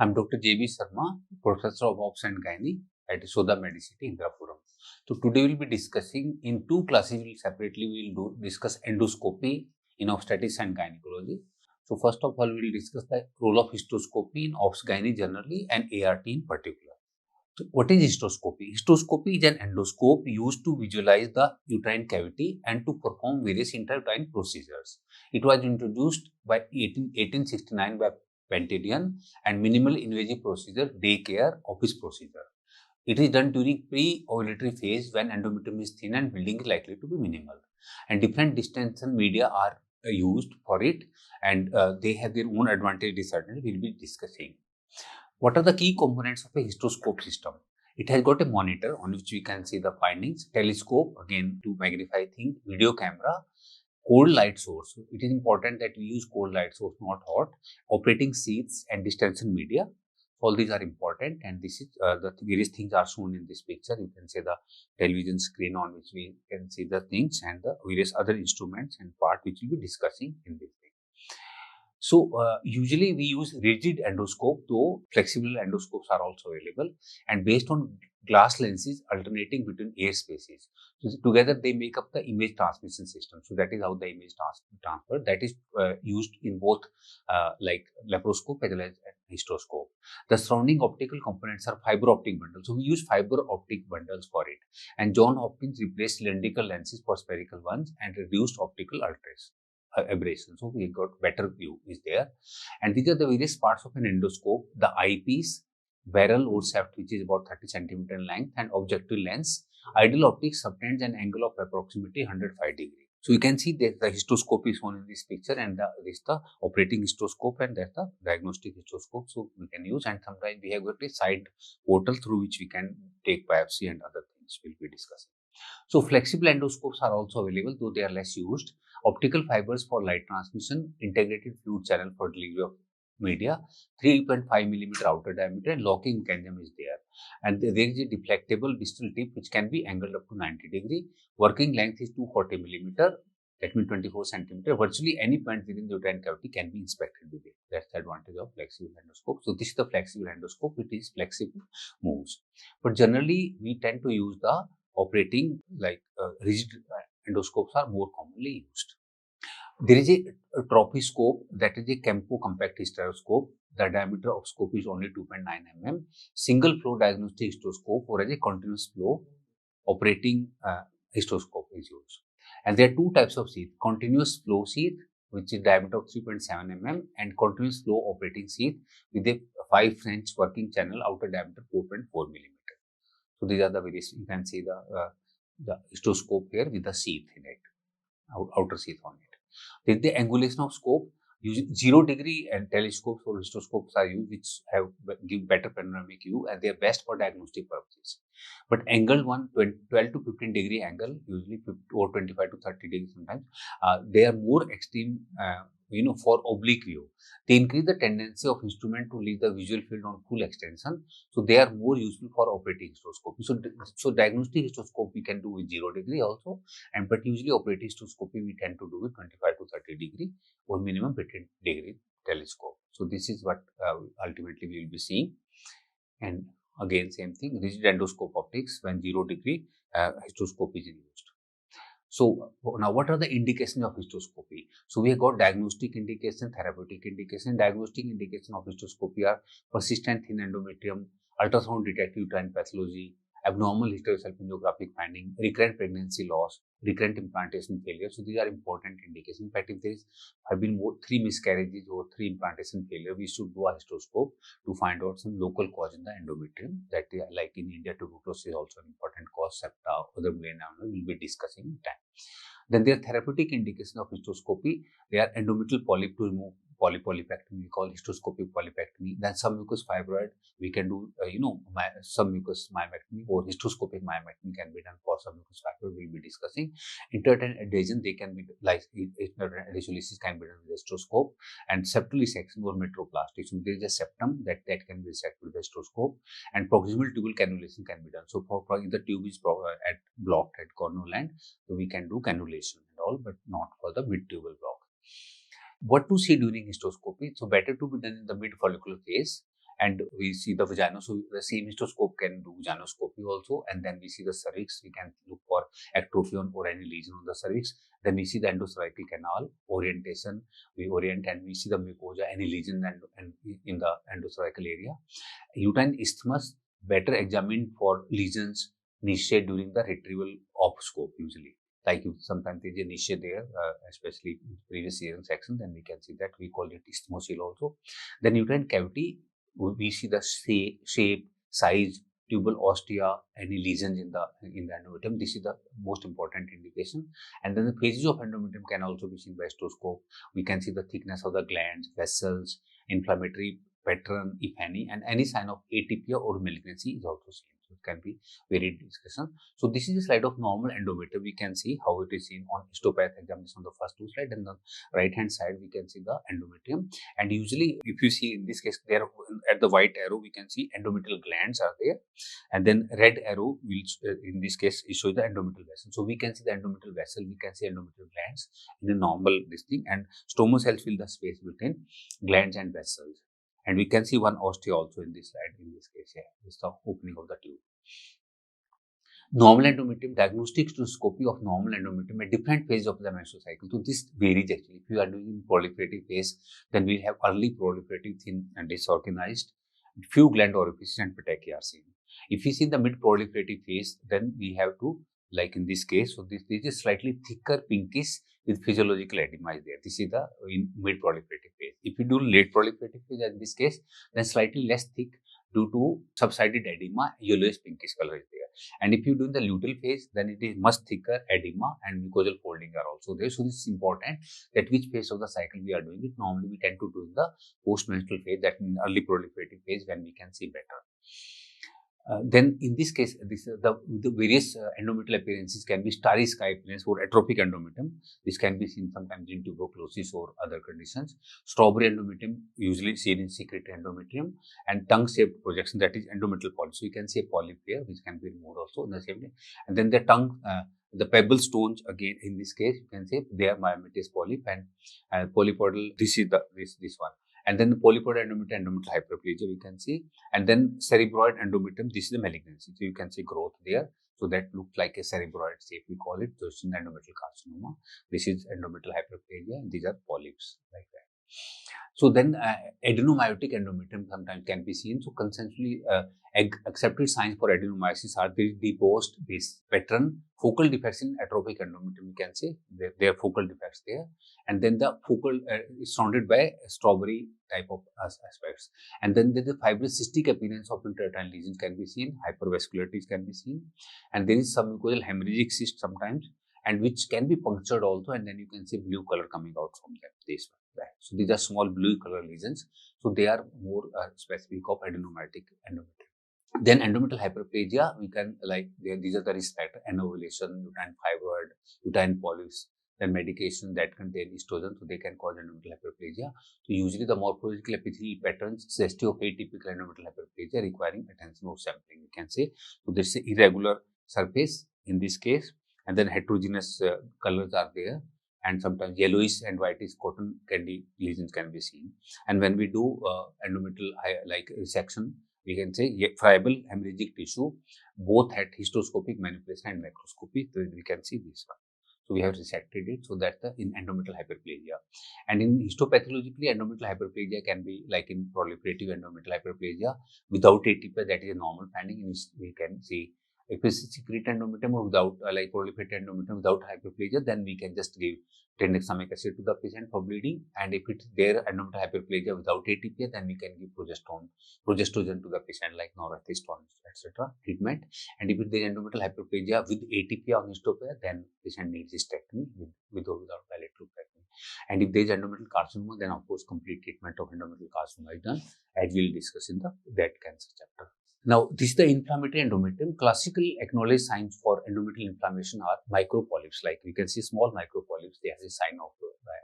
I'm Dr. J.B. Sharma, Professor of Obs and Gynae at Soda Medicity, Indrapuram. So today we'll be discussing in two classes. We'll discuss endoscopy in obstetrics and gynecology. So first of all, we'll discuss the role of hysteroscopy in obs gynae generally and ART in particular. So what is hysteroscopy? Hysteroscopy is an endoscope used to visualize the uterine cavity and to perform various intrauterine procedures. It was introduced by 1869 by Pentadian and minimal invasive procedure, day care, office procedure. It is done during pre-ovulatory phase when endometrium is thin and bleeding is likely to be minimal. And different distension media are used for it, and they have their own advantage disadvantage. We'll be discussing. What are the key components of a hysteroscope system? It has got a monitor on which we can see the findings, telescope again to magnify things, video camera, cold light source. It is important that we use cold light source, not hot. Operating sheaths and distension media. All these are important, and this is the various things are shown in this picture. You can see the television screen on which we can see the things and the various other instruments and part which we'll be discussing in this thing. So usually we use rigid endoscope, though flexible endoscopes are also available, and based on glass lenses alternating between air spaces. So together they make up the image transmission system. So that is how the image transfer that is used in both like laparoscope as well as hysteroscope. The surrounding optical components are fiber optic bundles. So we use fiber optic bundles for it. And John Hopkins replaced cylindrical lenses for spherical ones and reduced optical aberration. So we got better view is there. And these are the various parts of an endoscope: the eyepiece, barrel or shaft, which is about 30 centimeter in length, and objective lens. Ideal optics subtends an angle of approximately 105 degrees. So you can see that the hysteroscope is shown in this picture, and this is the operating hysteroscope, and that's the diagnostic hysteroscope. So we can use, and sometimes we have got a side portal through which we can take biopsy and other things we'll be discussing. So flexible endoscopes are also available, though they are less used. Optical fibers for light transmission, integrated fluid channel for delivery of media, 3.5 millimeter outer diameter, and locking mechanism is there. And there is a deflectable distal tip which can be angled up to 90 degree. Working length is 240 millimeter, that means 24 centimeter. Virtually any point within the uterine cavity can be inspected with it. That's the advantage of flexible endoscope. So this is the flexible endoscope. It is flexible, moves. But generally, we tend to use the operating like rigid endoscopes are more commonly used. There is a trophyscope, that is a Campo compact hysteroscope. The diameter of scope is only 2.9 mm. Single flow diagnostic hysteroscope or as a continuous flow operating hysteroscope is used. And there are two types of sheath: continuous flow sheath, which is diameter of 3.7 mm, and continuous flow operating sheath with a 5 French working channel, outer diameter 4.4 millimeter. So these are the various. You can see the hysteroscope here with the sheath in it, outer sheath on it. Then the angulation of scope, using 0 degree and telescopes or hysteroscopes are used, which give better panoramic view, and they are best for diagnostic purposes. But angled one, 12 to 15 degree angle, usually 50 or 25 to 30 degrees sometimes, they are more extreme. For oblique view, they increase the tendency of instrument to leave the visual field on full extension. So they are more useful for operating hysteroscopy. So diagnostic hysteroscope we can do with 0 degree also, but usually operating hysteroscopy we tend to do with 25 to 30 degree or minimum 15 degree telescope. So this is what ultimately we will be seeing. And again, same thing, rigid endoscope optics when 0 degree hysteroscopy is used. So now what are the indications of hysteroscopy? So we have got diagnostic indication, therapeutic indication. Diagnostic indication of hysteroscopy are persistent thin endometrium, ultrasound detected uterine pathology, abnormal hysterosalpingographic finding, recurrent pregnancy loss, recurrent implantation failure. So these are important indications. In fact, if there have been 3 miscarriages or 3 implantation failure, we should do a hysteroscope to find out some local cause in the endometrium. That like in India, tuberculosis is also an important cause. Septa, other melanoma we'll be discussing in time. Then there are therapeutic indications of hysteroscopy. They are endometrial polyp to remove polypectomy, we call hysteroscopic polypectomy. Then submucous fibroid, we can do, submucous myomectomy, or hysteroscopic myomectomy can be done for submucous fibroid. We'll be discussing. Intrauterine adhesion, they can be like intrauterine adhesiolysis can be done with hysteroscope, and septal resection or metroplasty. So there is a septum that can be resected with hysteroscope, and proximal tubal cannulation can be done. So for the tube is blocked at corneal end, so we can do cannulation and all, but not for the mid-tubal block. What to see during hysteroscopy? So better to be done in the mid follicular phase, and we see the vagina. So the same histoscope can do gynoscopy also, and then we see the cervix. We can look for ectropion or any lesion on the cervix. Then we see the endocervical canal orientation. We orient and we see the mucosa, any lesion and in the endocervical area. Uterine isthmus better examined for lesions niche during the retrieval of scope usually. Like if sometimes there is a niche there, especially in previous year section, then we can see that we call it isthmosil also. Then uterine cavity, we see the shape, size, tubal ostia, any lesions in the endometrium. This is the most important indication. And then the phases of endometrium can also be seen by hysteroscope. We can see the thickness of the glands, vessels, inflammatory pattern, if any, and any sign of atypia or malignancy is also seen. So it can be varied discussion. So this is a slide of normal endometrium. We can see how it is seen on histopath examination on the first two slides, and the right hand side we can see the endometrium. And usually, if you see in this case, there at the white arrow we can see endometrial glands are there, and then red arrow will in this case it shows the endometrial vessel. So we can see the endometrial vessel, we can see endometrial glands in a normal this thing, and stromal cells fill the space between glands and vessels. And we can see one ostia also in this slide. In this case, yeah, this is the opening of the tube. Normal endometrium, diagnostic hysteroscopy of normal endometrium at different phases of the menstrual cycle. So this varies actually. If you are doing proliferative phase, then we have early proliferative, thin and disorganized, few gland orifices and petechia are seen. If you see the mid proliferative phase, then we have to, like in this case, so this is slightly thicker pinkish with physiological edema is there. This is the in mid proliferative phase. If you do late proliferative phase, in this case, then slightly less thick due to subsided edema, yellowish pinkish color is there. And if you do the luteal phase, then it is much thicker edema and mucosal folding are also there. So this is important that which phase of the cycle we are doing it. Normally we tend to do in the post-menstrual phase, that in early proliferative phase when we can see better. Then in this case, the various endometrial appearances can be starry sky appearance or atrophic endometrium. This can be seen sometimes in tuberculosis or other conditions. Strawberry endometrium usually seen in secret endometrium, and tongue-shaped projection, that is endometrial polyp. So you can see a polyp here which can be removed also in the same way. And then the tongue, the pebble stones again in this case you can say they are myomatous polyp, and polypoidal. This is this one. And then the polypoidal endometrial hyperplasia we can see, and then cerebroid endometrium, this is the malignancy. So you can see growth there. So that looks like a cerebroid shape, we call it. So it's an endometrial carcinoma. This is endometrial hyperplasia, and these are polyps like that. So then adenomyotic endometrium sometimes can be seen. So consensually accepted signs for adenomyosis are the deposed base pattern, focal defects in atrophic endometrium, we can say there are focal defects there, and then the focal is surrounded by strawberry type of aspects, and then the fibrous cystic appearance of intrauterine lesions can be seen, hypervascularities can be seen, and there is some mucosal hemorrhagic cyst sometimes, and which can be punctured also, and then you can see blue color coming out from them. This one. Right. So these are small blue color lesions. So they are more specific of adenomyotic endometrium. Then endometrial hyperplasia, we can these are the risk factors: anovulation, uterine fibroid, uterine polyps. Then medication that contain estrogen, so they can cause endometrial hyperplasia. So usually the morphological epithelial patterns suggestive of atypical endometrial hyperplasia requiring attention or sampling, we can say. So there is irregular surface in this case, and then heterogeneous colors are there. And sometimes yellowish and whitish cotton candy lesions can be seen. And when we do endometrial resection, we can say friable hemorrhagic tissue, both at hysteroscopic manipulation and macroscopy. So we can see this one. So we have resected it, so that in endometrial hyperplasia. And in histopathologically, endometrial hyperplasia can be like in proliferative endometrial hyperplasia without atypia, that is a normal finding, in which we can see. If it's secret endometrium or without proliferative endometrium without hyperplasia, then we can just give tranexamic acid to the patient for bleeding. And if it's there endometrial hyperplasia without atypia, then we can give progestogen to the patient like norethistone, etc. treatment. And if there is endometrial hyperplasia with atypia on histopathy, then patient needs hysterectomy with or without bilateral hysterectomy. And if there is endometrial carcinoma, then of course complete treatment of endometrial carcinoma is done, as we will discuss in that cancer chapter. Now, this is the inflammatory endometrium. Classical acknowledged signs for endometrial inflammation are micropolyps. Like we can see small micropolyps, they have a sign of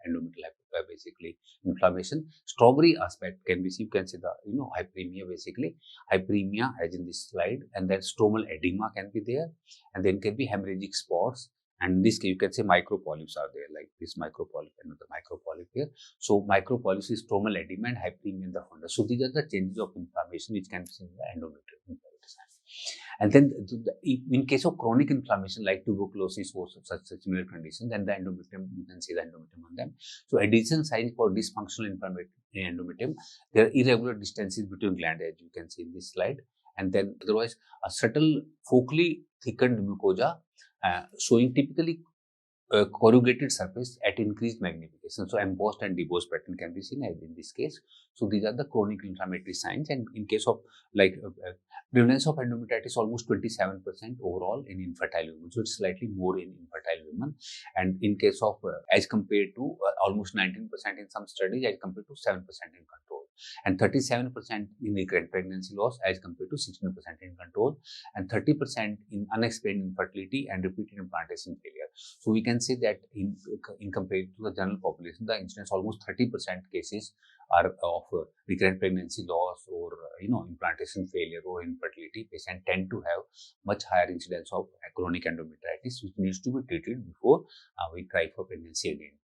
endometrial basically inflammation. Strawberry aspect can be seen. You can see the hyperemia basically. Hyperemia as in this slide, and then stromal edema can be there, and then can be hemorrhagic spots, And in this case, you can say micropolyps are there, like this micropolyp and the micropolyp here. So micropolyps is stromal edema and hyperemia in the fundus. So these are the changes of inflammation which can be seen in the endometrium. And then in case of chronic inflammation like tuberculosis or such similar conditions, then the endometrium, you can see the endometrium on them. So adhesion signs for dysfunctional endometrium, there are irregular distances between glands, as you can see in this slide. And then otherwise a subtle focally thickened mucosa showing typically corrugated surface at increased magnification. So embossed and debossed pattern can be seen as in this case. So these are the chronic inflammatory signs. And in case of like prevalence of endometritis, almost 27% overall in infertile women. So it's slightly more in infertile women. And in case of as compared to almost 19% in some studies as compared to 7% in control. And 37% in recurrent pregnancy loss as compared to 16% in control, and 30% in unexplained infertility and repeated implantation failure. So we can say that in compared to the general population, the incidence almost 30% cases are of recurrent pregnancy loss or implantation failure or infertility. Patients tend to have much higher incidence of chronic endometritis, which needs to be treated before we try for pregnancy again.